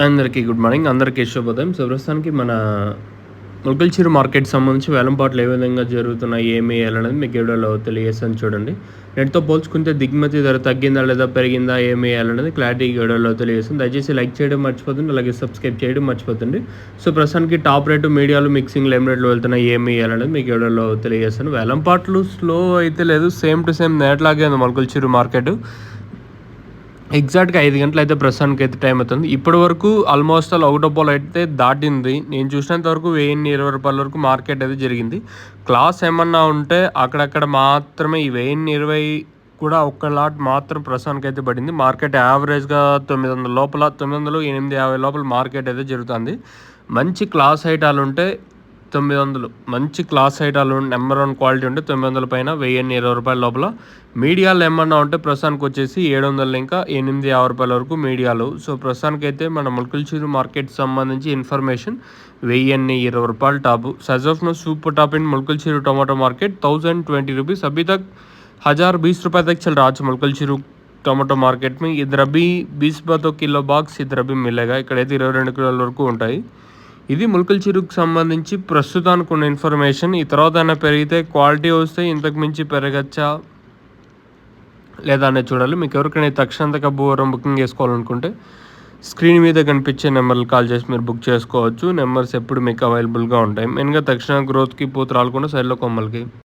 అందరికీ good morning. అందరికీ శుభోదయం. సో, ప్రస్తుతానికి మన మొలకల్చెరువు మార్కెట్ సంబంధించి వేలంపాట్లు ఏ విధంగా జరుగుతున్నాయి, ఏమి ఎయాలనేది మీకు ఈ వీడియోలో తెలియజేస్తాను చూడండి. నేటితో పోల్చుకుంటే దిగుమతి ధర తగ్గిందా లేదా పెరిగిందా, ఏమి ఎయాలనేది క్లారిటీ ఈ వీడియోలో తెలియజేస్తుంది. దయచేసి లైక్ చేయడం మర్చిపోతుంది, అలాగే సబ్స్క్రైబ్ చేయడం మర్చిపోతుంది. సో, ప్రస్తుతానికి టాప్ రేటు మీడియాలు మిక్సింగ్లు ఏం రేట్లు వెళ్తున్నాయి, ఏమి ఎయాలనేది మీకు ఈ వీడియోలో తెలియజేస్తాను. వేలంపాట్లు స్లో అయితే లేదు, సేమ్ టు సేమ్ నేట్లాగే ఉంది మొలకల్చెరువు మార్కెట్. ఎగ్జాక్ట్గా 5 గంటలు అయితే ప్రస్తుతానికి అయితే టైం అవుతుంది. ఇప్పటి వరకు ఆల్మోస్ట్ ఆల్ ఒకటో పోల్ అయితే దాటింది. నేను చూసినంత వరకు 1020 రూపాయల వరకు మార్కెట్ అయితే జరిగింది. క్లాస్ ఏమన్నా ఉంటే అక్కడక్కడ మాత్రమే ఈ 1020 కూడా ఒక్క లాట్ మాత్రం ప్రస్తుతానికి అయితే పడింది. మార్కెట్ యావరేజ్గా 900 లోపల, 900, 850 లోపల మార్కెట్ అయితే జరుగుతుంది. మంచి క్లాస్ ఐటాలు ఉంటే 900, మంచి క్లాస్ ఐటాలు నెంబర్ 1 క్వాలిటీ ఉంటే 900 పైన, 1020 రూపాయల లోపల. మీడియాలు ఏమన్నా ఉంటే ప్రస్తుతానికి వచ్చేసి 700 ఇంకా 850 రూపాయల వరకు మీడియాలు. సో, ప్రస్తుతానికి అయితే మన మొలకల్చెరువు మార్కెట్ సంబంధించి ఇన్ఫర్మేషన్ 1020 రూపాయలు top. Size of no super top in Molakalcheruvu tomato market 1020 rupees अभी तक 1020 रुपये तक चल रहा है మొలకల్చెరువు टमाटो मार्केट में. इधर अभी 20 रुपये किलो బాక్స్ इधर अभी मिलेगा. ఇక్కడైతే 22 కిలోల వరకు ఉంటాయి. ఇది మొలకల్చెరువుకి సంబంధించి ప్రస్తుతానికి ఉన్న ఇన్ఫర్మేషన్. ఈ తర్వాత అయినా పెరిగితే క్వాలిటీ వస్తే ఇంతకు మించి పెరగచ్చా లేదా అనేది చూడాలి. మీకు ఎవరికైనా తక్షణంతగా భూవరం బుకింగ్ చేసుకోవాలనుకుంటే స్క్రీన్ మీద కనిపించే నెంబర్లు కాల్ చేసి మీరు బుక్ చేసుకోవచ్చు. నెంబర్స్ ఎప్పుడు మీకు అవైలబుల్గా ఉంటాయి. మెయిన్గా తక్షణ గ్రోత్కి పూత రాలకుండా సైడ్లో కొమ్మలకి.